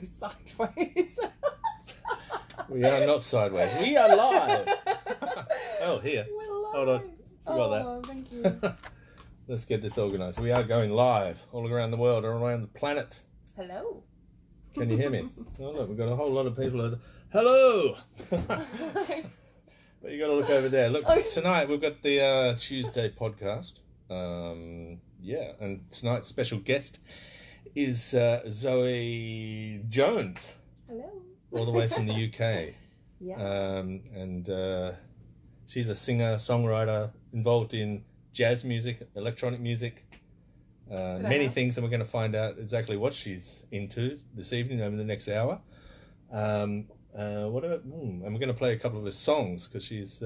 so sideways. We are not sideways. We are live. Oh, here. We're live. Hold on. Forgot that. Oh, thank you. Let's get this organised. We are going live all around the world, all around the planet. Hello. Can you hear me? Oh, look, we've got a whole lot of people over there. Hello! But you got to look over there. Look, tonight we've got the Tuesday podcast. And tonight's special guest is Zoey Jones. Hello. All the way from the UK. Yeah. She's a singer, songwriter, involved in jazz music, electronic music, many things, and we're going to find out exactly what she's into this evening over the next hour. And we're going to play a couple of her songs because she's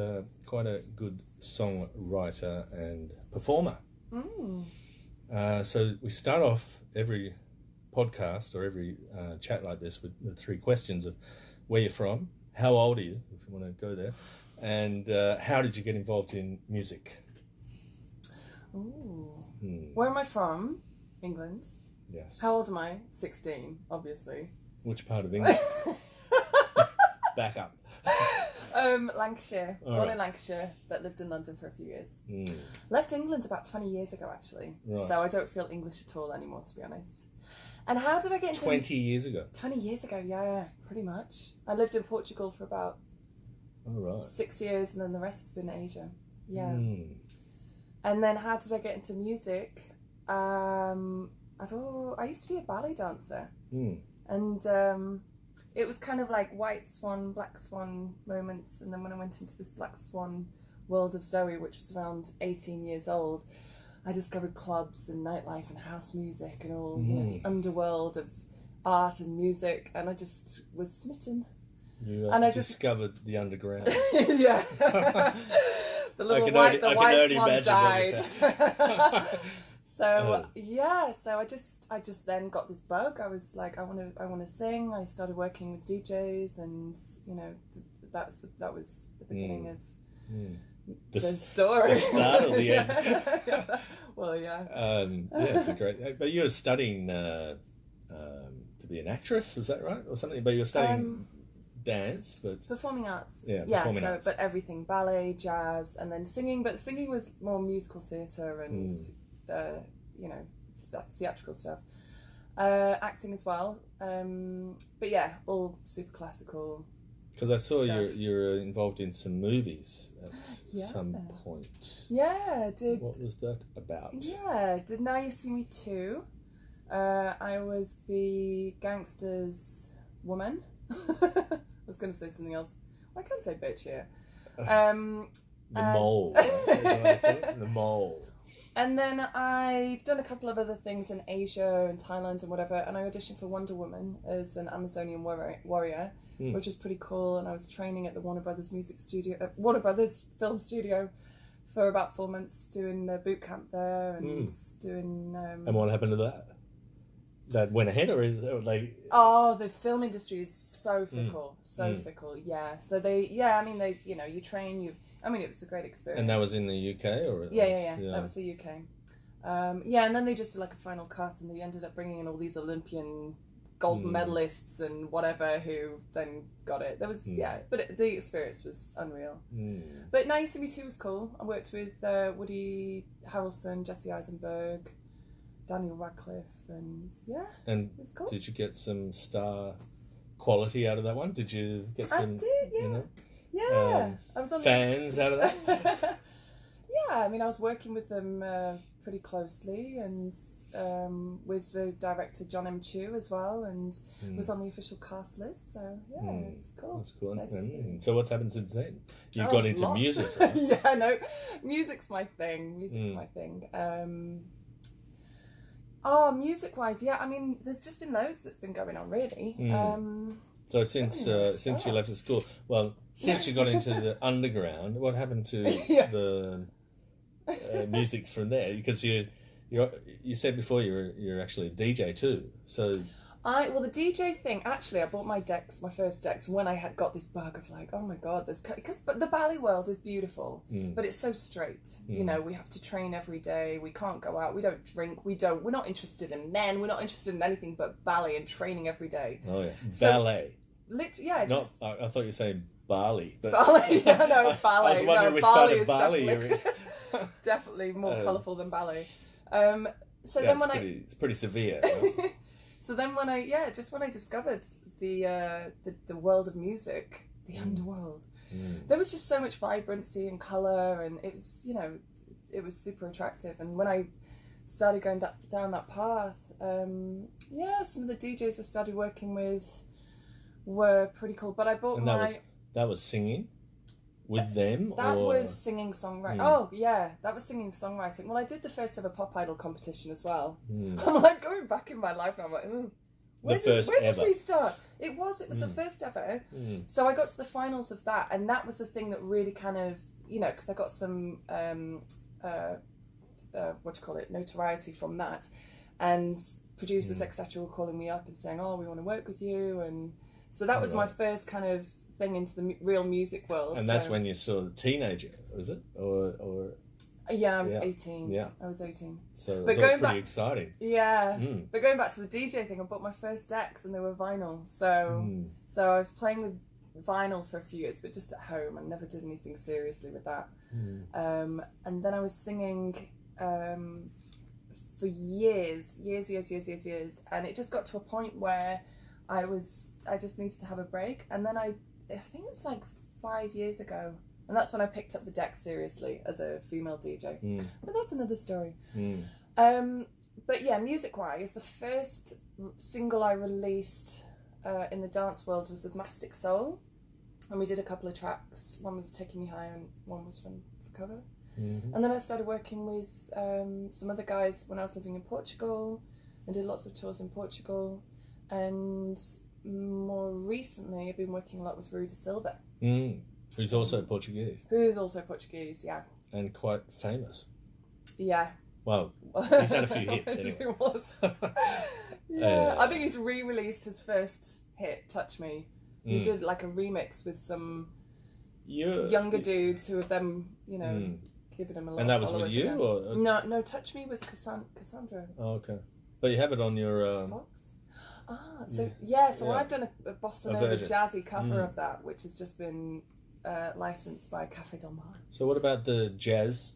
quite a good songwriter and performer. So we start off every podcast or every chat like this with the three questions of where you're from, how old are you, if you want to go there, and how did you get involved in music? Ooh. Where am I from? England. Yes. How old am I? 16, obviously. Which part of England? Back up. Lancashire. Born in Lancashire, but lived in London for a few years. Left England about 20 years ago, actually. Right. So I don't feel English at all anymore, to be honest. And how did I get into... 20 years ago? 20 years ago, yeah, pretty much. I lived in Portugal for about 6 years, and then the rest has been Asia. Yeah. And then how did I get into music? I used to be a ballet dancer. And it was kind of like white swan, black swan moments. And then when I went into this black swan world of Zoey, which was around 18 years old, I discovered clubs and nightlife and house music and all, the underworld of art and music. And I just was smitten. I discovered the underground. Yeah. The little white swan died. So I just then got this bug. I was like, I want to sing. I started working with DJs, and that was the beginning of the story. The start of the end. Well, yeah. It's a great. But you were studying to be an actress, was that right, or something? But you were studying dance, but performing arts. Performing arts. But everything, ballet, jazz, and then singing. But singing was more musical theatre and theatrical stuff. Acting as well. But yeah, all super classical. Because I saw you're involved in some movies at some point. Yeah, did. What was that about? Yeah, did Now You See Me Too. I was the gangster's woman. I was going to say something else. Well, I can't say bitch here. The mole. The mole. And then I've done a couple of other things in Asia and Thailand and whatever, and I auditioned for Wonder Woman as an Amazonian warrior, which was pretty cool. And I was training at the Warner Brothers film studio for about 4 months, doing the boot camp there and doing. And what happened to that? That went ahead, or is it like? Oh, the film industry is so fickle, fickle. Yeah. So you train. It was a great experience. And that was in the UK, or? Yeah. That was the UK. And then they just did like a final cut, and they ended up bringing in all these Olympian gold medalists and whatever who then got it. There was but the experience was unreal. But Now You See Me Too was cool. I worked with Woody Harrelson, Jesse Eisenberg, Daniel Radcliffe, and And it was cool. Did you get some star quality out of that one? Did you get some? I did, yeah. Yeah, I was on fans out of that. Yeah, I was working with them pretty closely, and with the director John M. Chu as well, and was on the official cast list. So it's cool. That's cool. Nice. So what's happened since then? You got into music, right? Yeah, no, music's my thing. Music-wise, there's just been loads that's been going on, really. So since you left the school, since you got into the underground, what happened to the music from there? Because you said before you're actually a DJ too. So The DJ thing, actually, I bought my first decks when I had got this bug of like, oh my God, but the Bali world is beautiful, but it's so straight. You know, we have to train every day. We can't go out. We don't drink. We're not interested in men. We're not interested in anything but ballet and training every day. Oh yeah, ballet. I thought you were saying Bali. But Bali, yeah, no, ballet. I was wondering which part of Bali you're in. Definitely more colourful than ballet. It's pretty severe. Right? So then when I discovered the world of music, the underworld, there was just so much vibrancy and colour, and it was, you know, it was super attractive. And when I started going down that path, some of the DJs I started working with were pretty cool. But I bought that was singing with them? That was singing songwriting. Oh, yeah, that was singing songwriting. Well, I did the first ever Pop Idol competition as well. I'm like going back in my life and I'm like, where did we start? It was the first ever. So I got to the finals of that, and that was the thing that really kind of, you know, because I got some, notoriety from that. And producers, etc., were calling me up and saying, oh, we want to work with you. And so that was my first kind of thing into the real music world. And that's when you saw the teenager, was it? Or yeah, I was 18. Yeah, I was 18. So it was all pretty exciting. Yeah, but going back to the DJ thing, I bought my first decks and they were vinyl. So I was playing with vinyl for a few years, but just at home. I never did anything seriously with that. And then I was singing for years, and it just got to a point where I just needed to have a break. And then I think it was like 5 years ago, and that's when I picked up the deck seriously as a female DJ. But that's another story. But yeah, music-wise, the first single I released in the dance world was with Mastic Soul, and we did a couple of tracks. One was Taking Me High and one was for cover. And then I started working with some other guys when I was living in Portugal, and did lots of tours in Portugal. And more recently, I've been working a lot with Thru Silva. Who's also Portuguese. Yeah. And quite famous. Yeah. Well, he's had a few hits anyway. He was. Yeah. I think he's re-released his first hit, Touch Me. He did like a remix with some younger dudes who have then, you know, given him a lot of followers. And that was with you? Or? No, Touch Me was Cassandra. Oh, okay. But you have it on your... Fox? So I've done a bossa nova jazzy cover of that, which has just been licensed by Café Del Mar. So what about the jazz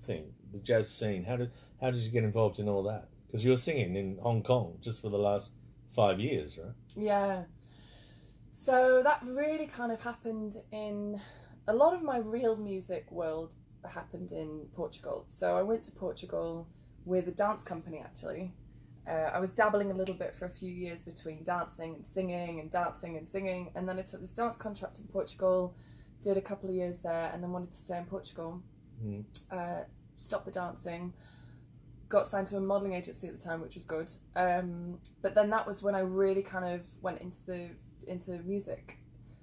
thing, the jazz scene? How did you get involved in all that? Because you were singing in Hong Kong just for the last 5 years, right? Yeah. So that really kind of happened in... A lot of my real music world happened in Portugal. So I went to Portugal with a dance company, actually. I was dabbling a little bit for a few years between dancing and singing, and then I took this dance contract in Portugal, did a couple of years there, and then wanted to stay in Portugal. Stopped the dancing, got signed to a modelling agency at the time, which was good. But then that was when I really kind of went into music,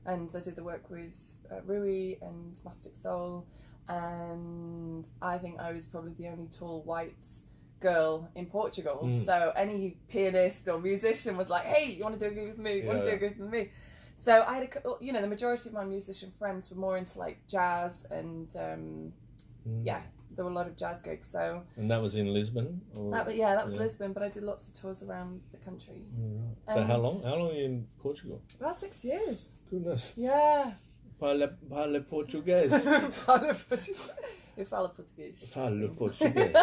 and I did the work with Rui and Mastic Soul, and I think I was probably the only tall white girl in Portugal. So any pianist or musician was like, hey, you want to do a gig with me? Do a gig with me? So I had the majority of my musician friends were more into like jazz, and there were a lot of jazz gigs. So and that was in Lisbon? That was Lisbon, but I did lots of tours around the country. Right. So how long are you in Portugal? About 6 years. Goodness. Yeah. Fala português. Eu falo português. Fala português.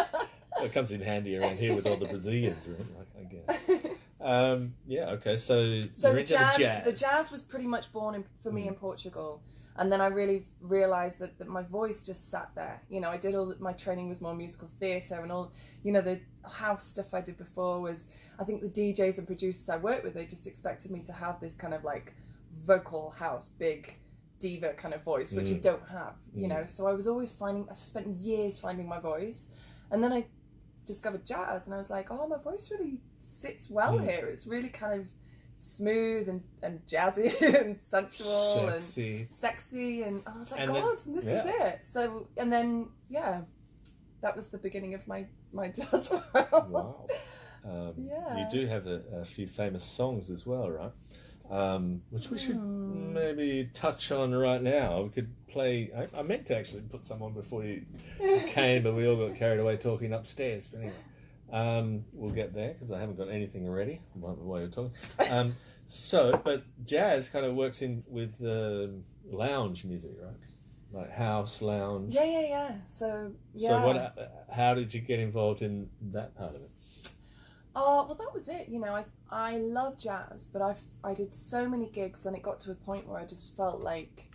It comes in handy around here with all the Brazilians, right? I guess. Okay. So the jazz was pretty much born for me in Portugal, and then I really realised that my voice just sat there. You know, I did my training was more musical theatre, and all, you know, the house stuff I did before was, I think the DJs and producers I worked with, they just expected me to have this kind of like vocal house, big diva kind of voice, which I don't have, you know. So I was always I spent years finding my voice, and then I discovered jazz, and I was like, oh, my voice really sits well here. It's really kind of smooth and jazzy and sensual and sexy, and I was like, this is it. So, and then that was the beginning of my jazz world. Wow. You do have a few famous songs as well, right? Which we should maybe touch on right now. We could play. I meant to actually put some on before you came, but we all got carried away talking upstairs. But anyway, we'll get there because I haven't got anything ready while you're talking. But jazz kind of works in with lounge music, right? Like house, lounge. Yeah. So how did you get involved in that part of it? Well, that was it. You know, I love jazz, but I did so many gigs, and it got to a point where I just felt like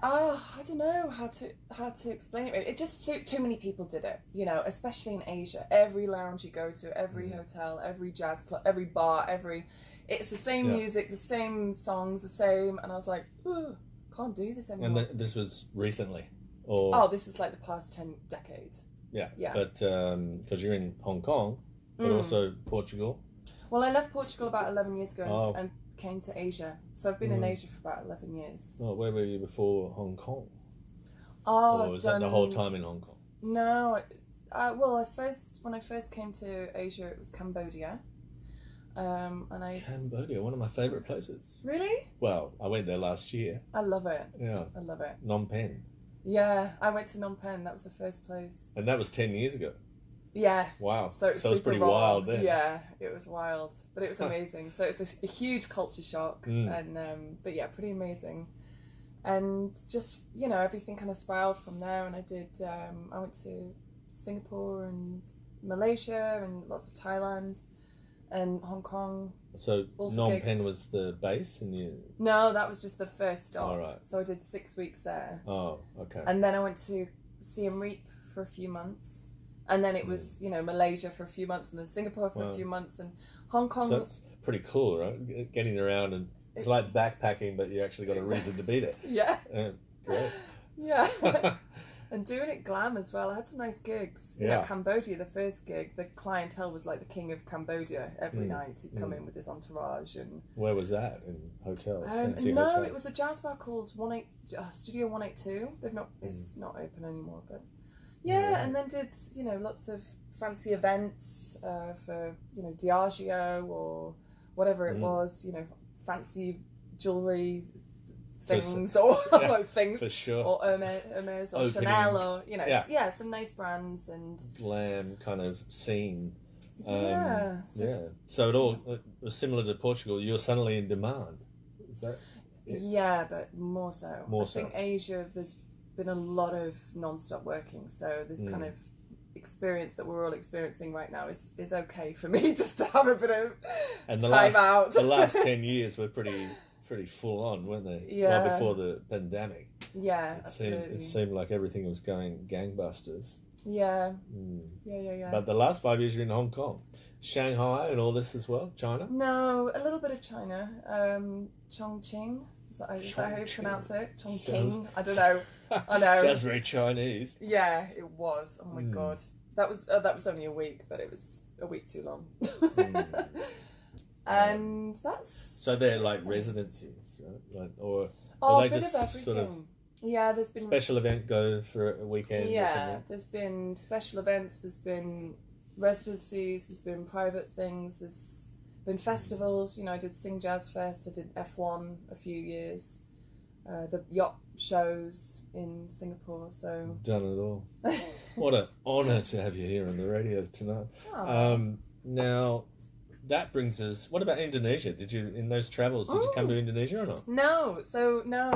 I don't know how to explain it. It just too many people did it, you know, especially in Asia. Every lounge you go to, every hotel, every jazz club, every bar, it's the same music, the same songs, the same. And I was like, can't do this anymore. And this was recently, or this is like the past 10 decades. Yeah. But because you're in Hong Kong, but also Portugal. Well, I left Portugal about 11 years ago and came to Asia. So I've been in Asia for about 11 years. Oh, where were you before Hong Kong? Or was that the whole time in Hong Kong? No. When I first came to Asia, it was Cambodia. Cambodia, one of my favourite places. Really? Well, I went there last year. I love it. Yeah. I love it. Phnom Penh. Yeah, I went to Phnom Penh. That was the first place. And that was 10 years ago. Yeah. Wow. So it was pretty raw. wild then. Yeah, it was wild, but it was amazing. So it's a huge culture shock, and but yeah, pretty amazing. And just, you know, everything kind of spiraled from there. And I went to Singapore and Malaysia and lots of Thailand and Hong Kong. So Phnom Penh was the base, and you? No, that was just the first stop. All right. So I did 6 weeks there. Oh, okay. And then I went to Siem Reap for a few months. And then it was, you know, Malaysia for a few months, and then Singapore for a few months, and Hong Kong. So that's pretty cool, right? Getting around, and it's like backpacking, but you actually got a reason to be there. Yeah. Great. Yeah. And doing it glam as well. I had some nice gigs. You know, Cambodia, the first gig, the clientele was like the king of Cambodia every night. He'd come in with his entourage. And where was that? In hotel? No, it was a jazz bar called Studio 182. It's not open anymore, but and then did, you know, lots of fancy events for, you know, Diageo or whatever it was, you know, fancy jewellery things or things for sure, or Hermes or Chanel, or, you know, some nice brands and glam kind of scene. So it all was similar to Portugal. You're suddenly in demand. Is that it? Yeah, but more so. I so. think Asia, there's been a lot of non-stop working, so this kind of experience that we're all experiencing right now is okay for me just to have a bit of time out. The last 10 years were pretty full on, weren't they? Yeah. Well, before the pandemic. Yeah, absolutely. It seemed like everything was going gangbusters. Yeah. Yeah. But the last 5 years you're in Hong Kong. Shanghai and all this as well? China? No, a little bit of China. Chongqing. Is that how you pronounce it? Chongqing? I don't know. I know. Sounds very Chinese. Yeah, it was. Oh my god. That was only a week, but it was a week too long. And that's... So they're like residencies, right? Like, or a they bit just of everything. sort of... Yeah, there's been... Special event go for a weekend or something? There's been special events, there's been residencies, there's been private things, there's been festivals. You know, I did Sing Jazz Fest, I did F1 a few years, the yacht shows in Singapore, so... Done it all. What an honour to have you here on the radio tonight. Now, that brings us... What about Indonesia? Did you, in those travels, did you come to Indonesia or not? No,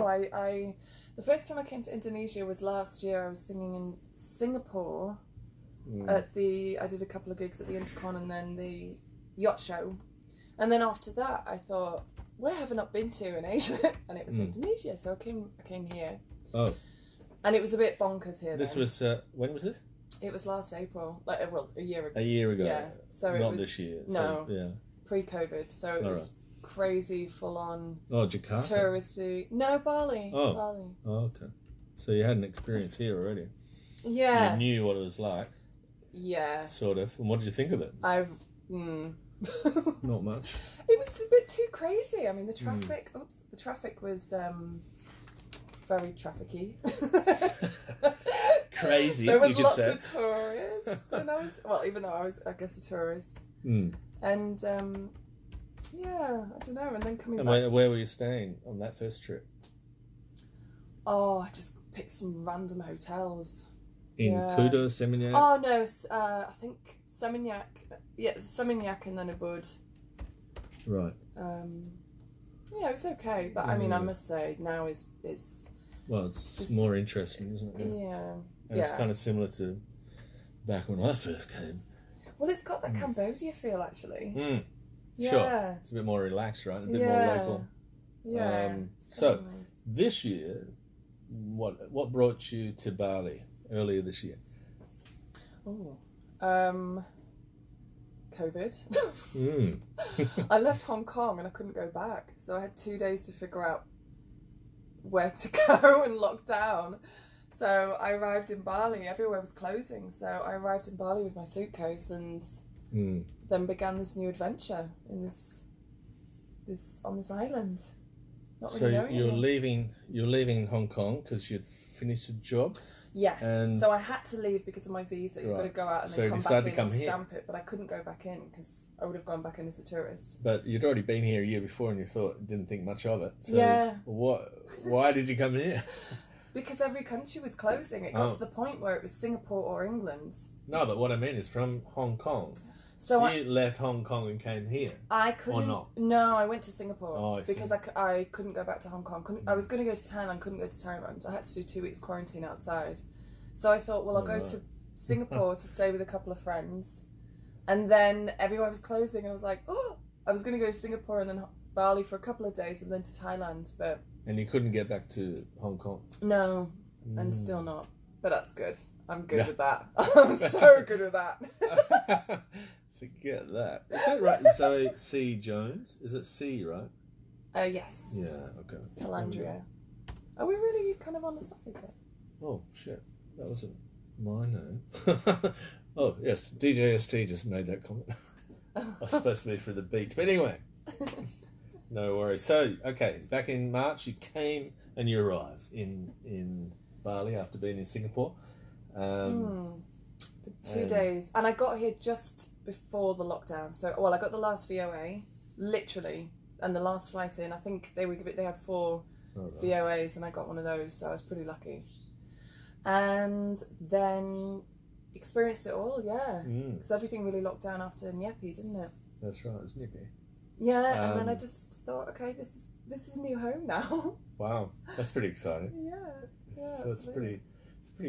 I the first time I came to Indonesia was last year. I was singing in Singapore I did a couple of gigs at the Intercon and then the yacht show. And then after that, I thought, where have I not been to in Asia? And it was Indonesia, so I came here. Oh. And it was a bit bonkers here. This was, when was it? It was last April, a year ago. A year ago. Yeah. So not it was, this year. No. So, yeah. Pre-COVID, so it was crazy, full on. Oh, Jakarta. Touristy. No, Bali. Oh. Bali. Oh, okay. So you had an experience here already. Yeah. You knew what it was like. Yeah. Sort of. And what did you think of it? Not much. It was a bit too crazy. I mean, the traffic. The traffic was very trafficky. crazy. There was you could lots say. of tourists, and I was even though I was, I guess, a tourist. And yeah, I don't know. And then coming back. Where were you staying on that first trip? Oh, I just picked some random hotels. In Kuta, Seminyak? Oh no, I think Seminyak. Yeah, Seminyak and then Ubud. Right. Yeah, it was okay, but I mean, I must say now is well, it's more interesting, isn't it? Yeah. And it's kind of similar to back when I first came. Well, it's got that Cambodia feel, actually. Yeah. Sure. It's a bit more relaxed, right? A bit more local. Yeah. So, nice. This year, what brought you to Bali earlier this year? Oh, COVID. I left Hong Kong and I couldn't go back, so I had 2 days to figure out where to go and lock down. So I arrived in Bali. Everywhere was closing, so I arrived in Bali with my suitcase and then began this new adventure in this on this island. Not really knowing anyone. You're leaving Hong Kong because you'd finished a job. Yeah. And so I had to leave because of my visa. You've got to go out and then come back in and stamp it. But I couldn't go back in because I would have gone back in as a tourist. But you'd already been here a year before and you didn't think much of it. So yeah. Why did you come here? Because every country was closing. It got to the point where it was Singapore or England. No, but what I mean is from Hong Kong. So you left Hong Kong and came here. I couldn't. Or not? No, I went to Singapore. Oh, because I couldn't go back to Hong Kong. I was going to go to Thailand. Couldn't go to Thailand. I had to do 2 weeks quarantine outside. So I thought, well, I'll go to Singapore to stay with a couple of friends, and then everywhere was closing, and I was like, oh, I was going to go to Singapore and then Bali for a couple of days, and then to Thailand, but. And you couldn't get back to Hong Kong. No, and still not. But that's good. I'm good with that. I'm so good with that. Forget that. Is that right? Zoey Jones? Is it C, right? Yes. Yeah, okay. Calandria. Are we really kind of on the side there? Oh, shit. That wasn't my name. Oh, yes. DJST just made that comment. I was supposed to be for the beat. But anyway. No worries. So, okay. Back in March, you came and you arrived in Bali after being in Singapore. For 2 days. And I got here just before the lockdown. So, well, I got the last VOA, literally, and the last flight in. I think they had 4 VOAs, and I got one of those, so I was pretty lucky. And then experienced it all, because everything really locked down after Nyepi, didn't it? That's right, it's Nyepi. Yeah, and then I just thought, okay, this is a new home now. Wow, that's pretty exciting. Yeah. So it's a pretty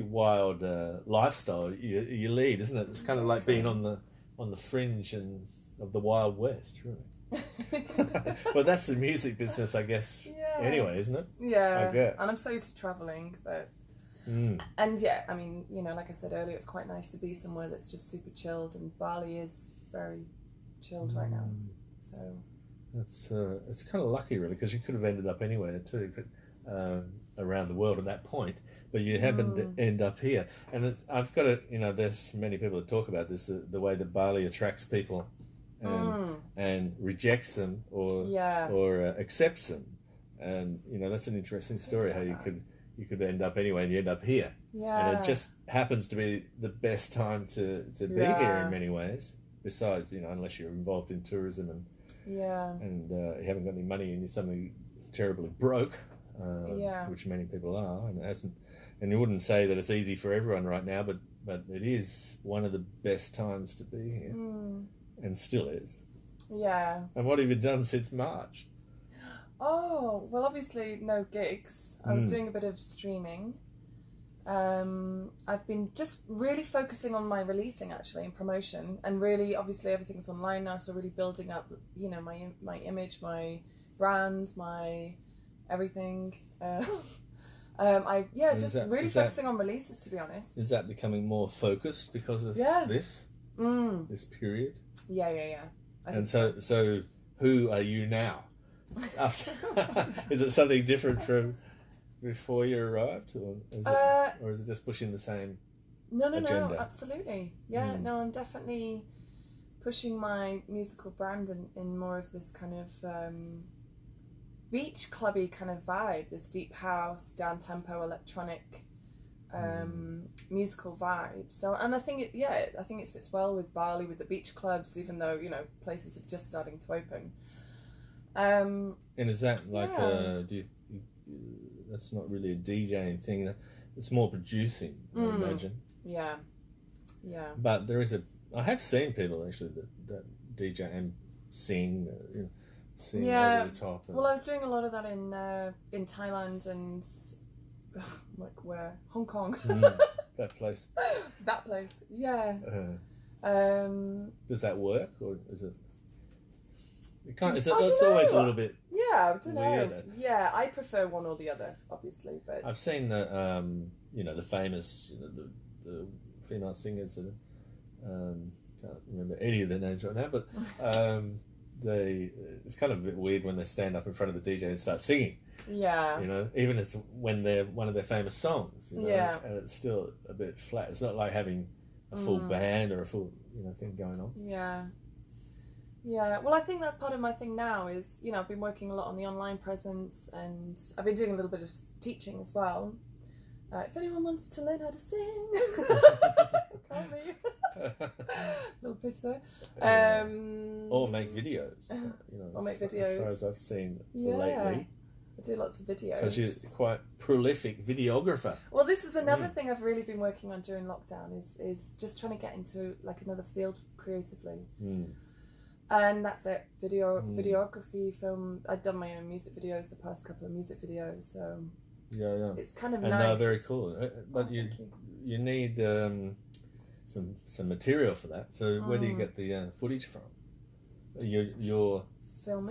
wild lifestyle you lead, isn't it? It's kind of like being on the fringe of the Wild West, really. But that's the music business, I guess. Yeah. Anyway, isn't it? Yeah. I guess. And I'm so used to traveling, but. And yeah, I mean, like I said earlier, it's quite nice to be somewhere that's just super chilled, and Bali is very chilled right now. So it's kind of lucky, really, because you could have ended up anywhere too, around the world at that point, but you happened to end up here. And I've got to, there's many people that talk about this, the way that Bali attracts people and rejects them or accepts them, and that's an interesting story how you could end up anywhere and you end up here. Yeah. And it just happens to be the best time to be here in many ways. Besides, unless you're involved in tourism and you haven't got any money and you're suddenly terribly broke, which many people are, and you wouldn't say that it's easy for everyone right now, but it is one of the best times to be here, and still is. Yeah. And what have you done since March? Oh, well, obviously no gigs. I was doing a bit of streaming. I've been just really focusing on my releasing, actually, and promotion, and really, obviously, everything's online now, so really building up, my image, my brand, my everything. Focusing on releases, to be honest. Is that becoming more focused because of this period? Yeah. And so who are you now? Is it something different from before you arrived, or is it just pushing the same agenda? No, absolutely. Yeah, no, I'm definitely pushing my musical brand in more of this kind of beach clubby kind of vibe, this deep house, down tempo electronic musical vibe. So, and I think it sits well with Bali, with the beach clubs, even though, you know, places are just starting to open. And is that like that's not really a DJing thing, it's more producing, I imagine. Yeah. But I have seen people actually that DJ and sing, sing over the top. Well, I was doing a lot of that in Thailand and like where? Hong Kong. That place. That place, yeah. Does that work, or is it? It can't. It's always a little bit. Yeah, I don't know. Weird. Yeah, I prefer one or the other, obviously. But I've seen the the famous the female singers that can't remember any of their names right now, but it's kind of a bit weird when they stand up in front of the DJ and start singing. Yeah. You know, even it's when they're one of their famous songs. You know, yeah. And it's still a bit flat. It's not like having a full band or a full thing going on. Yeah. Yeah, well, I think that's part of my thing now is, you know, I've been working a lot on the online presence and I've been doing a little bit of teaching as well. If anyone wants to learn how to sing, call me. Little pitch there. Or make videos. Or make videos. As far as I've seen lately. I do lots of videos. Because you're quite prolific videographer. Well, this is another thing I've really been working on during lockdown is just trying to get into like another field creatively. And that's it. Videography, film. I've done my own music videos, the past couple of music videos, so yeah. It's kind of and nice. they're very cool. But you need some material for that. So where do you get the footage from? You're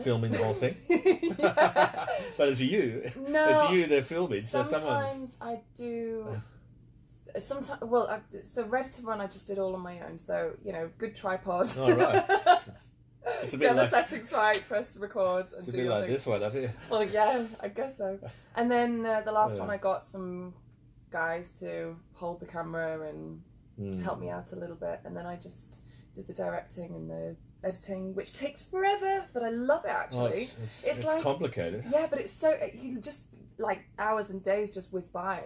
filming the whole thing? But it's you. No. It's you they're filming. Sometimes I do. Sometimes, well, so Ready to Run I just did all on my own. So, you know, good tripod. Oh, right. It's a bit get like, the settings right, press record, and it's do a bit your like thing. this one up here. Well, yeah, I guess so. And then the last one, I got some guys to hold the camera and help me out a little bit, and then I just did the directing and the editing, which takes forever, but I love it actually. Oh, it's like complicated. Yeah, but it's so you just like hours and days just whiz by.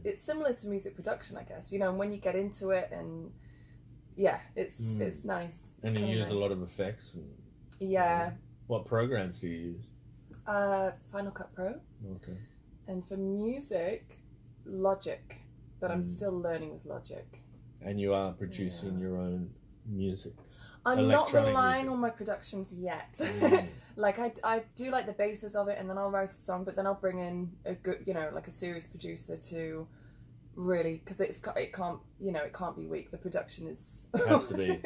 It's similar to music production, I guess. You know, and when you get into it and. Yeah, it's nice. And you use a lot of effects. And, what programs do you use? Final Cut Pro. Okay. And for music, Logic. But I'm still learning with Logic. And you are producing your own music? I'm not relying on my productions yet. Like I do like the basis of it, and then I'll write a song, but then I'll bring in a good, like a serious producer to... Really, because it can't be weak. The production it has to be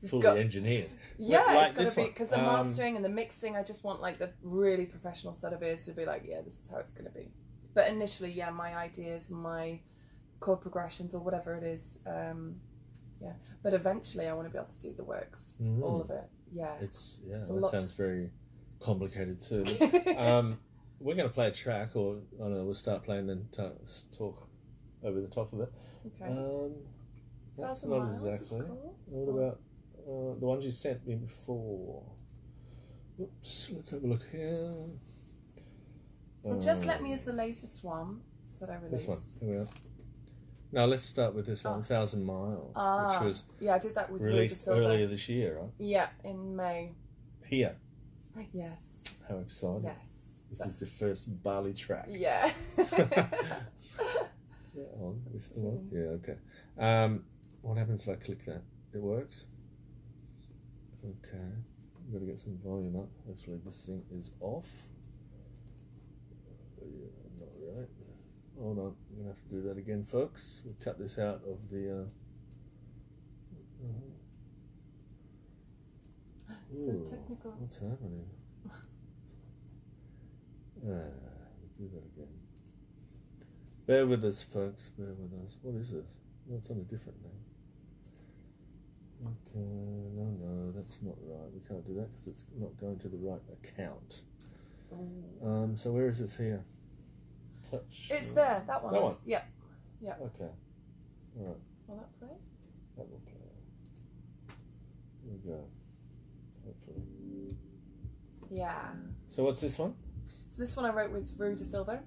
fully engineered. Yeah, like it's got to be, because the mastering and the mixing, I just want like the really professional set of ears to be like, yeah, this is how it's going to be. But initially, my ideas, my chord progressions or whatever it is, But eventually, I want to be able to do the works, all of it. Yeah, that sounds very complicated too. We're going to play a track, or we'll start playing, then talk over the top of it. Okay. That's not exactly. What about the ones you sent me before? Oops, let's have a look here. Well, Just Let Me is the latest one that I released. This one, here we are. Now let's start with this one, 1,000 Miles, which was I did that with released earlier this year, right? Yeah, in May. Here. Yes. How exciting! Yes. This is the first Bali track. Yeah. Is that on? Is it still on? Yeah, okay. What happens if I click that? It works? Okay. I've got to get some volume up. Hopefully this thing is off. Yeah, not really. Hold on. I'm going to have to do that again, folks. We'll cut this out of the... So technical. What's happening? We'll do that again. Bear with us, folks. Bear with us. What is this? No, it's on a different name. Okay, no, that's not right. We can't do that because it's not going to the right account. So where is this here? Touch. It's there. That one. That one. Yeah. Yeah. Okay. All right. Will that play? That will play. Here we go. Hopefully. Yeah. So what's this one? So this one I wrote with Rue De Silva.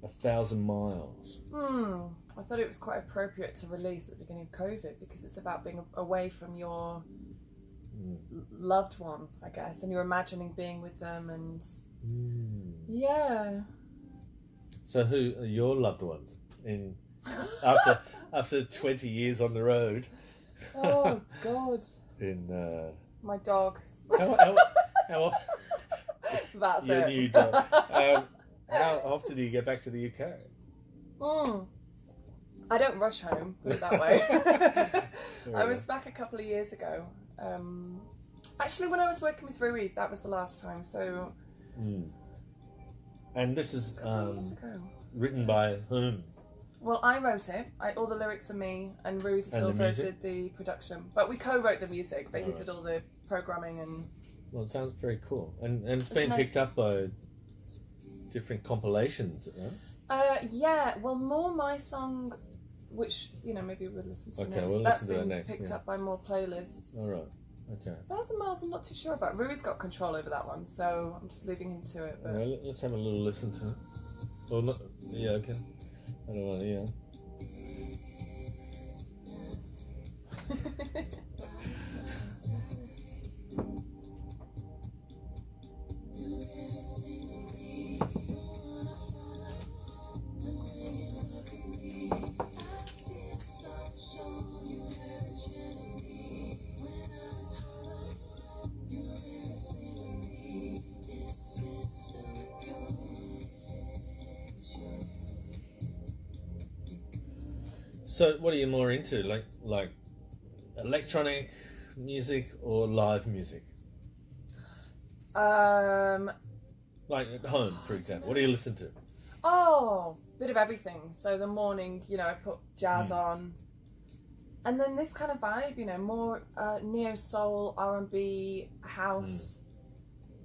1,000 Miles. I thought it was quite appropriate to release at the beginning of COVID because it's about being away from your loved one, I guess, and you're imagining being with them and yeah. So who are your loved ones in after 20 years on the road? Oh God. In my dog. How That's your it. new dog. How often do you get back to the UK? I don't rush home, put it that way. I was back a couple of years ago. Actually, when I was working with Rui, that was the last time. So. And this is written by whom? Well, I wrote it. All the lyrics are me, and Rui De Silva did the production. But we co-wrote the music, but he did all the programming and. Well, it sounds very cool, and it's been picked up by different compilations, right? Yeah. Well, more my song, which maybe we'll listen to next. We'll That's listen to been that next, picked up by more playlists. All right. Okay. 1,000 Miles, I'm not too sure about. Rui's got control over that one, so I'm just leaving him to it. But... Well, let's have a little listen to it. Or not? Yeah. Okay. I don't want to. Yeah. So, what are you more into, like electronic music or live music? Like at home, for example. What do you listen to? Oh, bit of everything. So the morning, I put jazz on, and then this kind of vibe, more neo soul, R&B, house.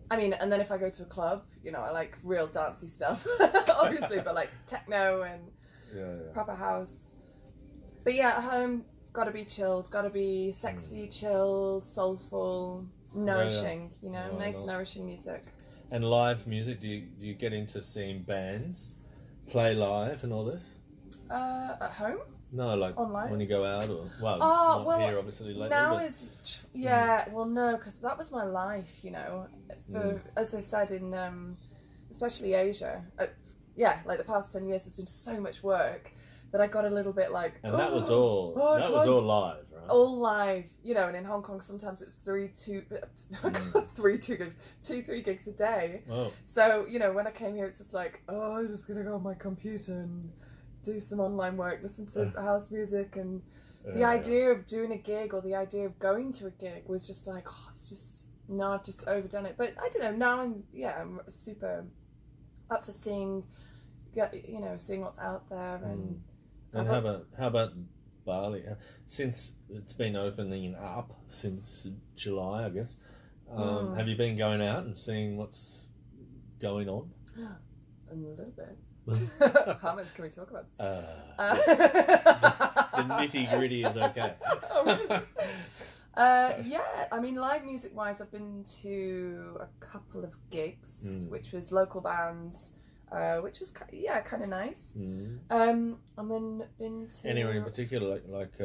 I mean, and then if I go to a club, I like real dancey stuff, obviously, but like techno and proper house. But yeah, at home, gotta be chilled, gotta be sexy, chilled, soulful, nourishing, nice nourishing music. And live music, do you get into seeing bands play live and all this? At home? No, like online? When you go out or, not here obviously lately. Now is, well no, because that was my life, for, as I said, in, especially Asia, like the past 10 years, there's been so much work that I got a little bit like... And that was all live, right? All live, and in Hong Kong sometimes it was 2-3 gigs a day. Oh. So, when I came here it's just like, I'm just going to go on my computer and do some online work, listen to house music, and the idea of doing a gig or the idea of going to a gig was just like, no, I've just overdone it. But I don't know, now I'm super up for seeing what's out there and... And how about Bali? Since it's been opening up since July, I guess. Have you been going out and seeing what's going on? A little bit. How much can we talk about? The nitty gritty is okay. Yeah, I mean, live music wise, I've been to a couple of gigs, which was local bands. Which was kind of nice. And then been to anywhere in particular, like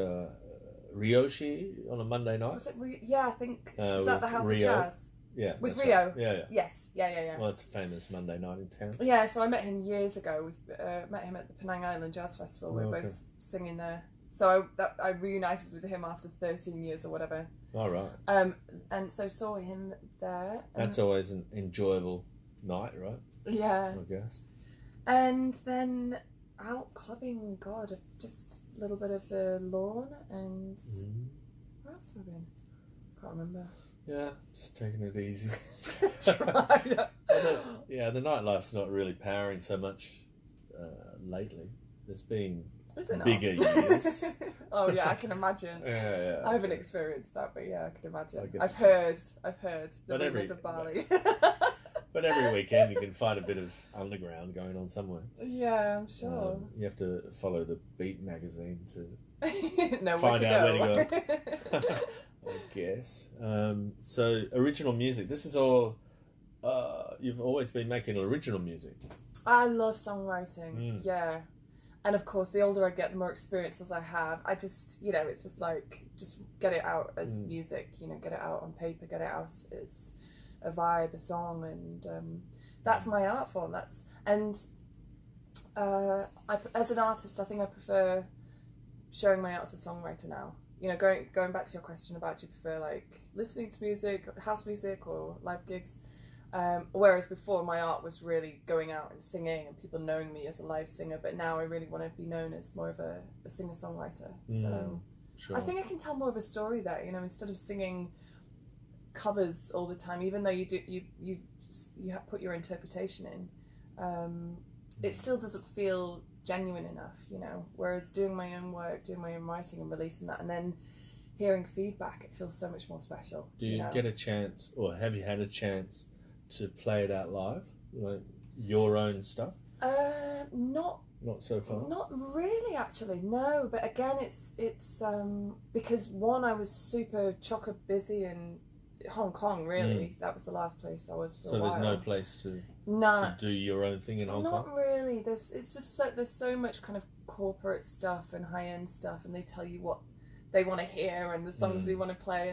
Ryoshi on a Monday night. Was it? I think was that the House Rio. of Jazz? Yeah, with Rio. Right. Yeah. Yes. Yeah. Well, it's a famous Monday night in town. Yeah, so I met him years ago. Met him at the Penang Island Jazz Festival. We were both singing there. So I reunited with him after 13 years or whatever. All right. And so saw him there. That's always an enjoyable night, right? Yeah. I guess. And then out clubbing, just a little bit of the Lawn and where else have I been? Can't remember. Yeah, just taking it easy. Try. The nightlife's not really powering so much lately. There's been bigger years. Oh yeah, I can imagine. Yeah. I haven't experienced that, but yeah, I can imagine. I've heard the rumours of Bali. But every weekend you can find a bit of underground going on somewhere. Yeah, I'm sure. You have to follow the Beat magazine to find out where to go. I guess. So original music. This is all. You've always been making original music. I love songwriting. Yeah. And of course, the older I get, the more experiences I have. I just, it's just like, just get it out as music, get it out on paper, get it out as a vibe, a song, and that's my art form. As an artist, I think I prefer showing my art as a songwriter now. Going back to your question about, do you prefer like listening to music, house music, or live gigs? Whereas before, my art was really going out and singing and people knowing me as a live singer, but now I really want to be known as more of a singer-songwriter. So sure. I think I can tell more of a story there, instead of singing covers all the time, even though you have put your interpretation in, it still doesn't feel genuine enough, whereas doing my own work, doing my own writing and releasing that, and then hearing feedback, it feels so much more special. Do you get a chance, or have you had a chance to play it out live, like your own stuff? Not so far. Not really, actually. No, but again, it's because one, I was super chocker busy in Hong Kong. Really, that was the last place I was for a while. So there's no place to do your own thing in Hong Kong. Not really. There's so much kind of corporate stuff and high end stuff, and they tell you what they want to hear and the songs they want to play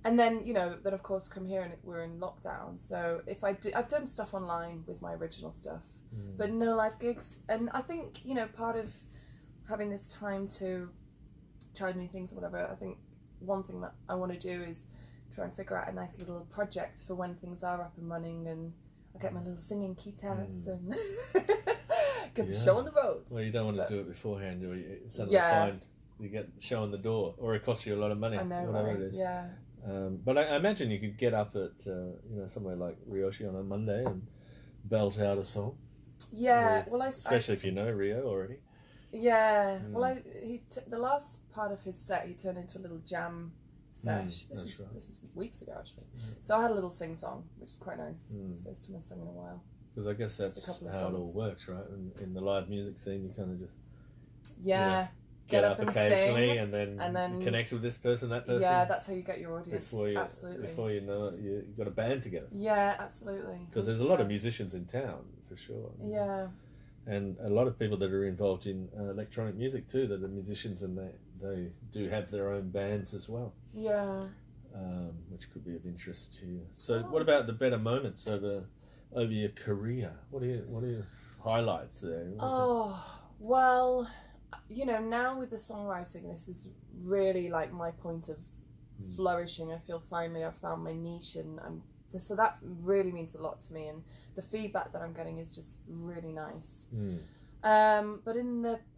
and then then of course come here and we're in lockdown, so I've done stuff online with my original stuff, but no live gigs. And I think part of having this time to try new things or whatever, I think one thing that I want to do is try and figure out a nice little project for when things are up and running, and I get my little singing keytats and get the show on the road. Well, you don't want to do it beforehand, do you? Suddenly find you get the show on the door, or it costs you a lot of money. I know, whatever it is. Yeah. But I imagine you could get up at somewhere like Ryoshi on a Monday and belt out a song. Yeah, especially if you know Rio already. Yeah, the last part of his set he turned into a little jam sesh. This is weeks ago actually. So I had a little sing song, which is quite nice. It's the first time I've sung in a while. Because I guess that's how it all works, right? In the live music scene, you kind of just get up occasionally sing, and then connect with this person, that person. Yeah, that's how you get your audience. Before you know it, you've got a band together. Yeah, absolutely. Because there's a lot of musicians in town, for sure. Yeah. And a lot of people that are involved in electronic music too, that are musicians, and they do have their own bands as well. Yeah. Which could be of interest to you. So what about the better moments over your career? What are your highlights there? Well, now with the songwriting, this is really like my point of flourishing. I feel finally I've found my niche, and so that really means a lot to me, and the feedback that I'm getting is just really nice. But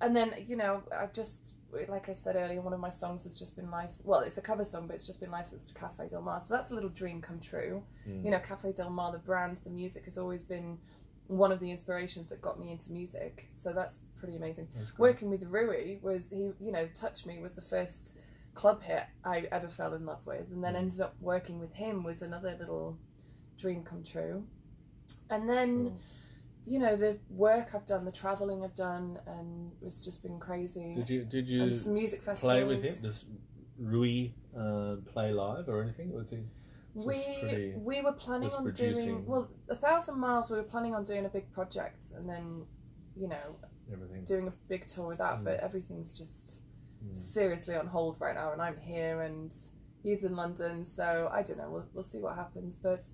I've just, like I said earlier, one of my songs has just been licensed. Well, it's a cover song, but it's just been licensed to Cafe Del Mar, so that's a little dream come true. Cafe Del Mar, the brand, the music has always been one of the inspirations that got me into music, so that's pretty amazing. Working with Rui was, Touch Me was the first club hit I ever fell in love with, and then ended up working with him was another little dream come true. And then the work I've done, the travelling I've done, and it's just been crazy. Did you and some music festivals. Play with him? Does Rui play live or anything? Or is he we were planning on doing 1,000 Miles. We were planning on doing a big project, and then doing a big tour with that, but everything's just seriously on hold right now, and I'm here and he's in London, so I don't know, we'll see what happens, but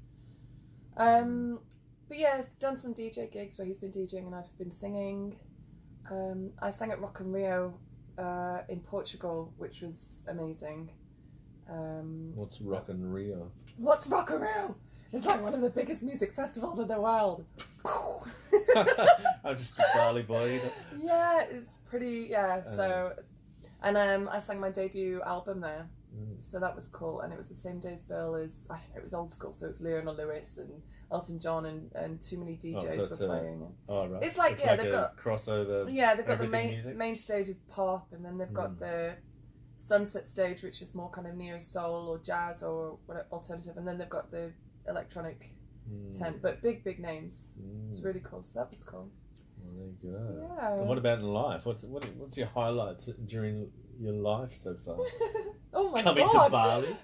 yeah, done some DJ gigs where he's been DJing and I've been singing. I sang at Rock in Rio in Portugal, which was amazing. What's Rock in Rio? What's Rock in Rio? It's like one of the biggest music festivals in the world. I'm just a Bali boy. Yeah, it's pretty. Yeah, so, and I sang my debut album there, so that was cool. And it was the same day as bill as, I don't know, it was old school, so it was Lionel Lewis and Elton John and too many DJs were playing. Right. It's like they've got crossover. Yeah, they've got the main stage is pop, and then they've got the Sunset stage, which is more kind of neo soul or jazz or alternative, and then they've got the electronic tent, but big names. It's really cool, so that was cool. Well, there you go. Yeah. And what about in life? What's your highlights during your life so far? Oh my Coming God. to Bali?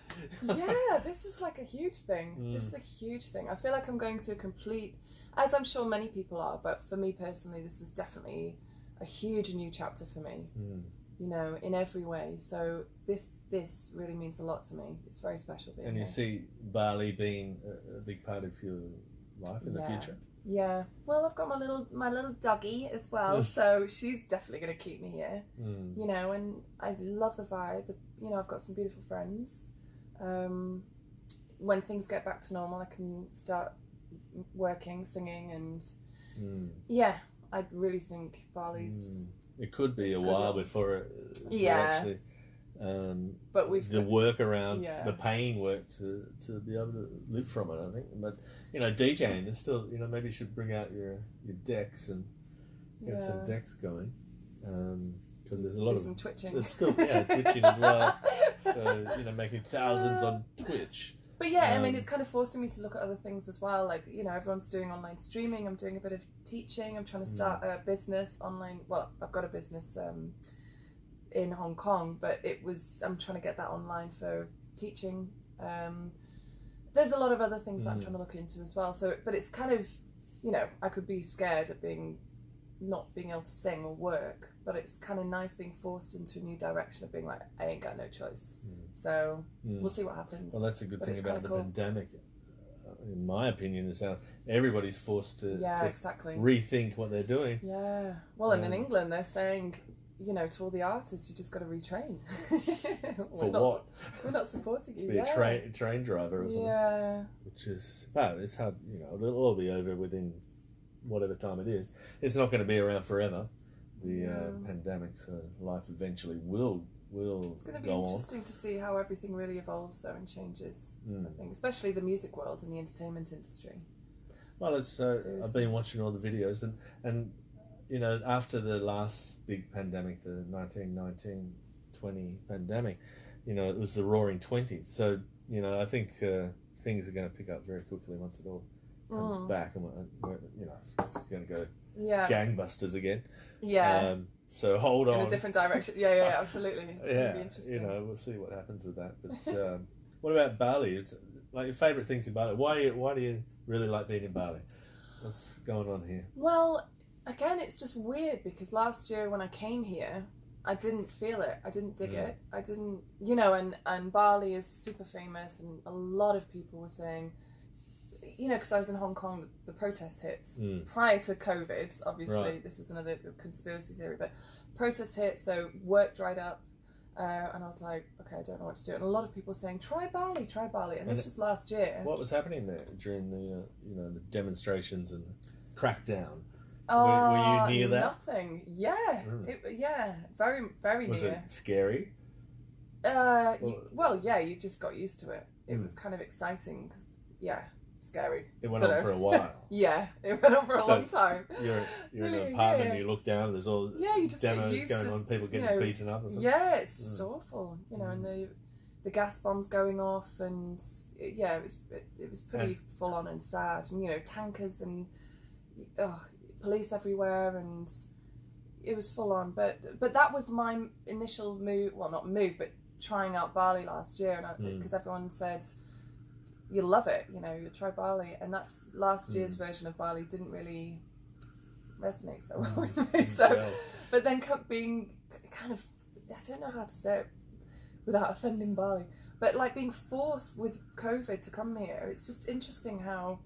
Yeah, this is like a huge thing. This is a huge thing. I feel like I'm going through a complete, as I'm sure many people are, but for me personally, this is definitely a huge new chapter for me. You know, in every way. So this really means a lot to me. It's very special being And you here. see Bali being a big part of your life in the future? Yeah. Well, I've got my little doggy as well, so she's definitely going to keep me here. You know, and I love the vibe. You know, I've got some beautiful friends. When things get back to normal, I can start working, singing, and yeah, I really think Bali's. It could be a while before it actually. But we've the work around the paying work to be able to live from it, I think. But you know, DJing, there's still, you know, maybe you should bring out your decks and get some decks going, because there's a lot of some twitching. There's still twitching as well. So you know, making thousands on Twitch. But yeah, I mean, it's kind of forcing me to look at other things as well. Like, you know, everyone's doing online streaming. I'm doing a bit of teaching. I'm trying to start a business online. Well, I've got a business in Hong Kong, but I'm trying to get that online for teaching. There's a lot of other things that I'm trying to look into as well. So, but it's kind of, you know, I could be scared at not being able to sing or work, but it's kind of nice being forced into a new direction of being like, I ain't got no choice. So we'll see what happens. Well, that's a good thing about the pandemic, in my opinion, is how everybody's forced to rethink what they're doing. Yeah. Well, and in England, they're saying, you know, to all the artists, you just got to retrain. For what? We're not supporting you. To be a train driver or something. Yeah. Which is, it's hard, you know, it'll all be over within whatever time it is. It's not going to be around forever, the pandemic, so life eventually will It's going to be interesting to see how everything really evolves, though, and changes, I think, especially the music world and the entertainment industry. Well, it's I've been watching all the videos, and you know, after the last big pandemic, the 1919-20 pandemic, you know, it was the Roaring '20s. So, you know, I think things are going to pick up very quickly once it all comes back, and you know, it's going to go gangbusters again. Yeah. So hold on. In a different direction. Yeah, absolutely. It's going to be interesting. You know, we'll see what happens with that. But what about Bali? It's like your favourite things in Bali. Why do you really like being in Bali? What's going on here? Well, again, it's just weird because last year when I came here, I didn't feel it. I didn't dig it. I didn't, you know, and Bali is super famous, and a lot of people were saying, you know, because I was in Hong Kong, the protests hit prior to COVID. Obviously, this was another conspiracy theory, but protests hit, so work dried up, and I was like, okay, I don't know what to do. And a lot of people were saying, try Bali, and this was last year. What was happening there during the, you know, the demonstrations and crackdown? Were you near that? Nothing. Yeah, very, very near. Was it scary? Well, yeah, you just got used to it. It was kind of exciting. Yeah. Scary. It went on for a while. Yeah, it went on for a long time. You're in an apartment and you look down, there's all you just demos going on, people getting beaten up or something. Yeah, it's just awful. You know, and the gas bombs going off, and it was pretty full on and sad. And you know, tankers and police everywhere, and it was full on. But that was my initial move. Well, not move, but trying out Bali last year, and because everyone said, you'll love it, you know, you'll try Bali, and that's last year's version of Bali didn't really resonate so well with me. So, but then being kind of, I don't know how to say it without offending Bali, but like being forced with COVID to come here, it's just interesting how,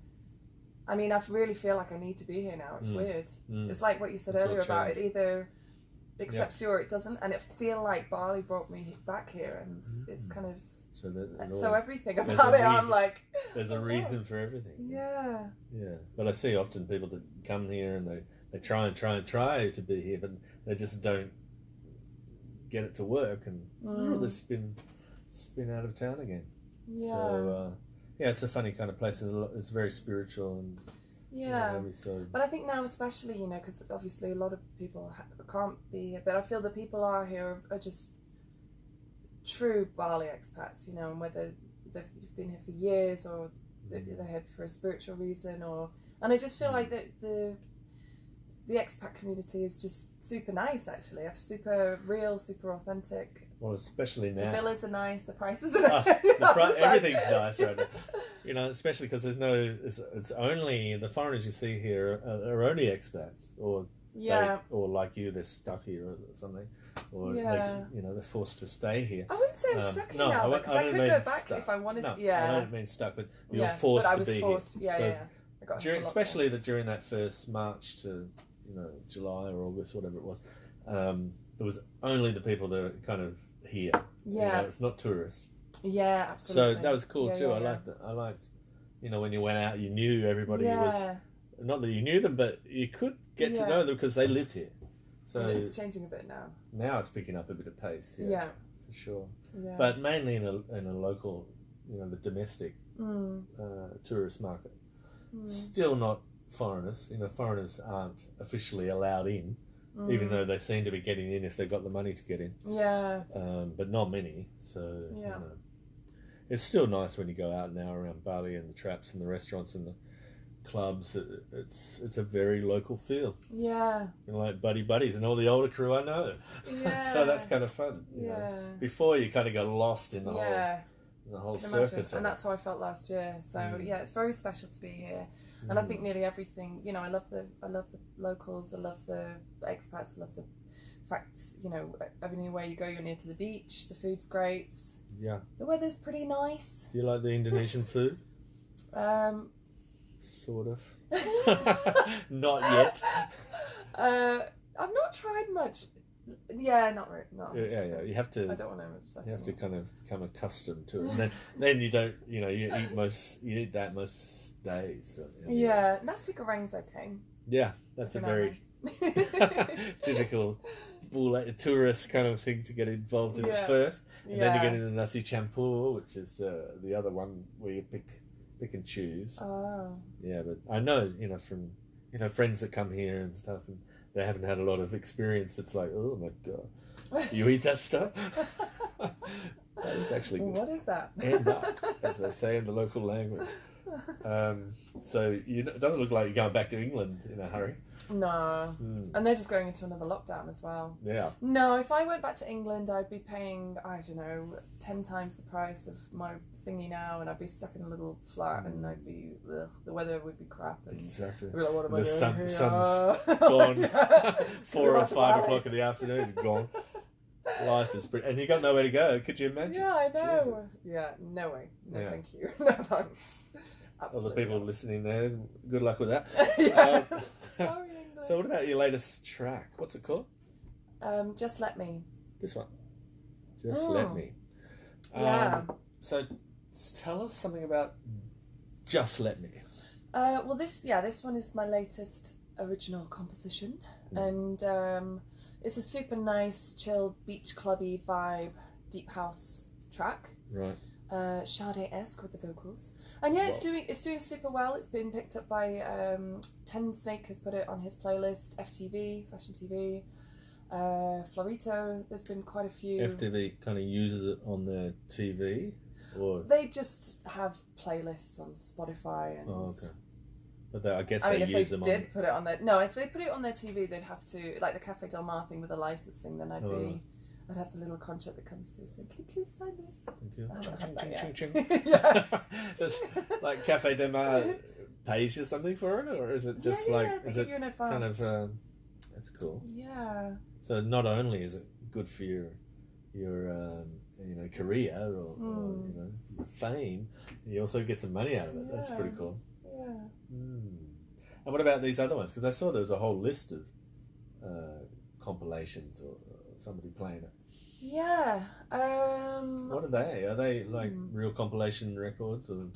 I mean, I really feel like I need to be here now. It's weird. It's like what you said earlier about it either accepts you or it doesn't, and it feel like Bali brought me back here, and it's kind of, so everything about it, I'm like, there's a reason for everything. Yeah. But I see often people that come here and they try to be here, but they just don't get it to work, and they spin out of town again. So it's a funny kind of place. It's very spiritual and but I think now especially, you know, because obviously a lot of people can't be here, but I feel the people are here are just true Bali expats, you know, and whether they've been here for years or they're here for a spiritual reason, and I just feel like that the expat community is just super nice, actually. Super real, super authentic. Well, especially now. The villas are nice, the prices are nice. Everything's nice right now. You know, especially because there's no... It's only... The foreigners you see here are only expats. Or or like you, they're stuck here or something. Or, they're forced to stay here. I wouldn't say I'm stuck here now, because I could go back if I wanted to. Yeah. I don't mean stuck, but you're forced to be forced. here. Yeah. I got especially during that first March to, July or August, whatever it was, it was only the people that are kind of here. Yeah. It's not tourists. Yeah, absolutely. So that was cool too. I liked it. I liked, when you went out, you knew everybody. Yeah. Not that you knew them, but you could get to know them because they lived here. So and it's changing a bit now. Now it's picking up a bit of pace. Yeah, for sure. Yeah. But mainly in a local, the domestic tourist market. Still not foreigners. Foreigners aren't officially allowed in, even though they seem to be getting in if they've got the money to get in. Yeah. But not many. So it's still nice when you go out now around Bali and the traps and the restaurants and the clubs. It's a very local feel. Yeah. Like buddies and all the older crew I know. Yeah. So that's kind of fun. Before you kind of got lost in the whole circus. And that's how I felt last year. So it's very special to be here. And I think nearly everything, I love the locals, I love the expats, I love the fact, everywhere you go you're near to the beach, the food's great. Yeah. The weather's pretty nice. Do you like the Indonesian food? Sort of. Not yet. I've not tried much. Yeah, not really. No. Yeah. You have to. I don't want to. You have to kind of become accustomed to it, and then you don't. You eat that most days. So, yeah, nasi goreng's okay. Yeah, that's a very typical tourist kind of thing to get involved in at first, and then you get into nasi campur, which is the other one where you pick and choose. Oh. Yeah, but I know, from friends that come here and stuff, and they haven't had a lot of experience. It's like, oh my god, you eat that stuff? That is actually good. What is that? Enak, as they say in the local language. So it doesn't look like you're going back to England in a hurry. No. And they're just going into another lockdown as well. Yeah. No, if I went back to England, I'd be paying, 10 times the price of my thingy now, and I'd be stuck in a little flat, and the weather would be crap. And exactly. I'd be like, what am I the doing? Sun's gone. 4 or 5 o'clock in the afternoon, it's gone. Life is pretty, and you got nowhere to go. Could you imagine? Yeah, I know. Jesus. Yeah, no way. No, thank you. No thanks. All the people listening there, good luck with that. Sorry, so what about your latest track? What's it called? Just Let Me. This one. Just Let Me. Yeah. So tell us something about Just Let Me. Well, this one is my latest original composition, and it's a super nice, chilled, beach clubby vibe, deep house track. Right. Sade-esque with the vocals, and it's doing super well. It's been picked up by Ten Snake has put it on his playlist. FTV, Fashion TV, Florito. There's been quite a few. FTV kind of uses it on their TV, or they just have playlists on Spotify. And okay. But I guess if use they them did put it on their if they put it on their TV, they'd have to, like the Cafe Del Mar thing with the licensing. Then I'd have the little contract that comes through saying, "Can you please sign this?" Thank you. I haven't had Ching, that yet. Just like Cafe Del Mar pays you something for it, or is it just they give you an advance. Kind of that's cool. Yeah. So not only is it good for your career or your fame, you also get some money out of it. That's pretty cool. Yeah. And what about these other ones? Because I saw there was a whole list of compilations or somebody playing it. Yeah. What are they? Are they like real compilation records? Or?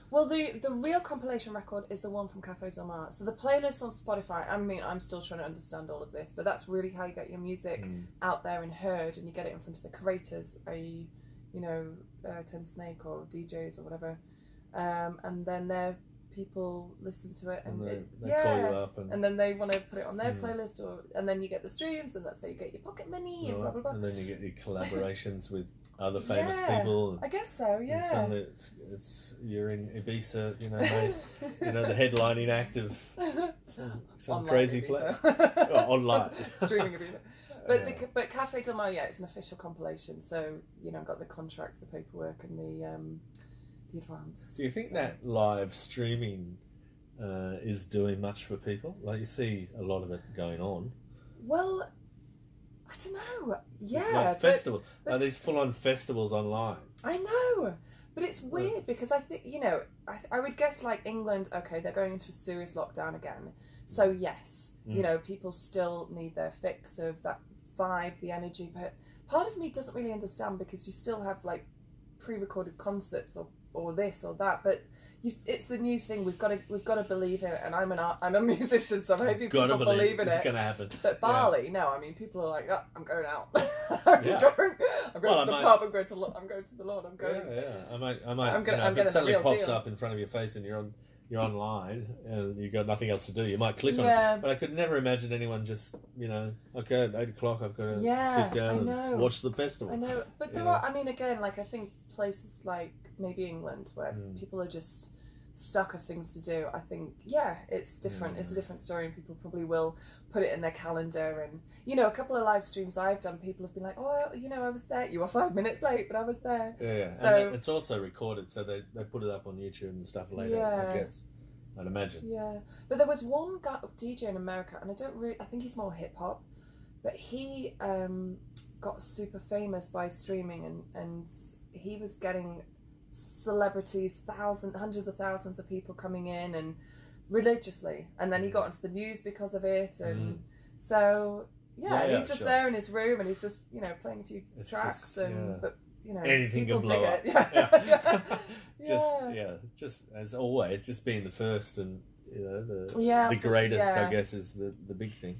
Well, the real compilation record is the one from Cafe Del Mar. So the playlist on Spotify, I'm still trying to understand all of this, but that's really how you get your music out there and heard, and you get it in front of the curators, i.e., Ten Snake or DJs or whatever. And then people listen to it, and they call you up, and then they want to put it on their playlist, and then you get the streams, and that's how you get your pocket money, and blah blah blah. And then you get your collaborations with other famous people. I guess so. Yeah. And suddenly you're in Ibiza, you know, the headlining act of some crazy place. Online. Streaming Ibiza. But Cafe Del Mar, it's an official compilation. So, I've got the contract, the paperwork, and the advance. Do you think that live streaming is doing much for people? Like, you see a lot of it going on. Well, I don't know. Yeah. Like festivals. Like these full-on festivals online. I know. But it's weird because I think, I would guess like England, okay, they're going into a serious lockdown again. So yes, people still need their fix of that vibe, the energy. But part of me doesn't really understand because you still have like pre-recorded concerts or this or that. But it's the new thing. We've got to believe in it. And I'm a musician, so I'm hoping people believe in it. It's going to happen. But Bali, no. I mean, people are like, oh, I'm going out. I'm going to the pub. I'm going to the lawn. I'm going. Yeah. I might. If it suddenly pops up in front of your face and you're online and you've got nothing else to do, you might click on it. But I could never imagine anyone just, okay, at 8 o'clock I've got to sit down and watch the festival. I know, but there are. I mean, again, like I think places like maybe England where people are just stuck of things to do. I think it's different. It's a different story, and people probably will put it in their calendar. And a couple of live streams I've done, people have been like, oh, I was there. You were 5 minutes late, but I was there. Yeah. So and it's also recorded, so they put it up on YouTube and stuff later. I guess. I'd imagine. Yeah, but there was one guy, DJ in America, and I think he's more hip hop, but he got super famous by streaming, and he was getting celebrities, hundreds of thousands of people coming in and religiously, and then he got into the news because of it, and so he's just there in his room and he's just playing a few tracks but anything people can blow dig up. Just as always, just being the first and the greatest, I guess, is the big thing.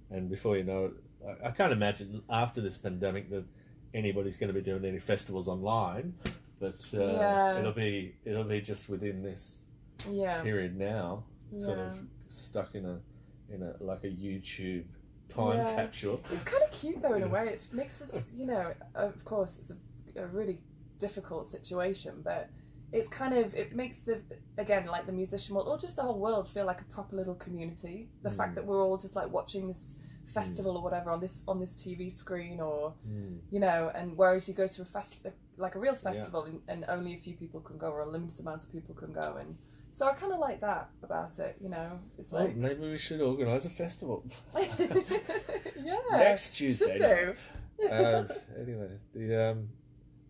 And before you know it, I can't imagine after this pandemic that anybody's going to be doing any festivals online. But it'll be just within this period now, sort of stuck in a like a YouTube time capsule. It's kind of cute though in a way. It makes us, of course, it's a really difficult situation, but it's it makes the musician world or just the whole world feel like a proper little community. The fact that we're all just like watching this festival or whatever on this TV screen, or and whereas you go to a festival like a real festival and only a few people can go or a limited amount of people can go, and so I kind of like that about it. It's like maybe we should organise a festival. Next Tuesday. Should do. Anyway,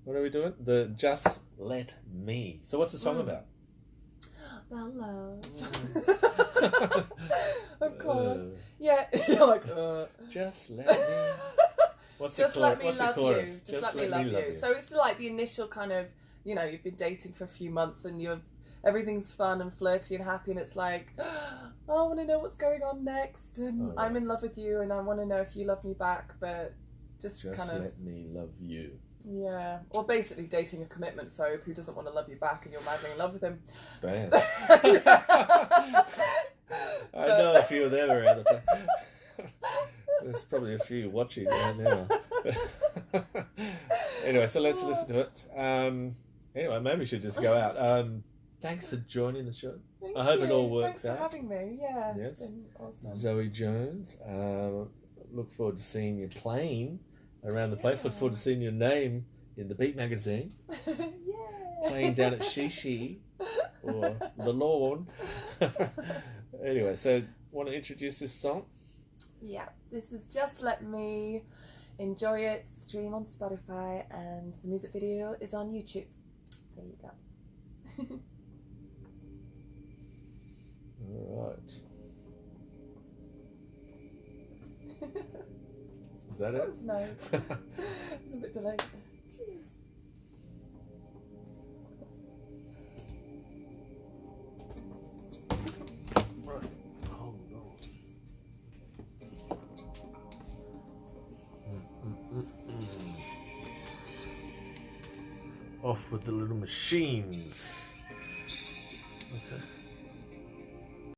what are we doing? The Just Let Me. So what's the song about? About love. Of course. You're like, Just let me. What's just the let me what's love the chorus? you. Just let me love you. So it's like the initial kind of, you've been dating for a few months and everything's fun and flirty and happy, and it's like, oh, I want to know what's going on next, and I'm in love with you, and I want to know if you love me back, but just kind of let me love you. Yeah, or basically dating a commitment phobe who doesn't want to love you back, and you're madly in love with him. Damn. I know a few of them around. There's probably a few watching right now. Anyway, so let's listen to it. Anyway, maybe we should just go out. Thanks for joining the show. Thank I hope you. it all works out. Thanks for having me. Yeah, yes. It's been awesome. Zoey Jones. Look forward to seeing you playing around the place. Look forward to seeing your name in the Beat magazine. Playing down at Shishi or the lawn. Anyway, so want to introduce this song? Yeah, this is Just Let Me. Enjoy it. Stream on Spotify, and the music video is on YouTube. There you go. All right. Is that it? That was nice. It's a bit delayed. Cheers. Right. Hold on. Off with the little machines. Okay.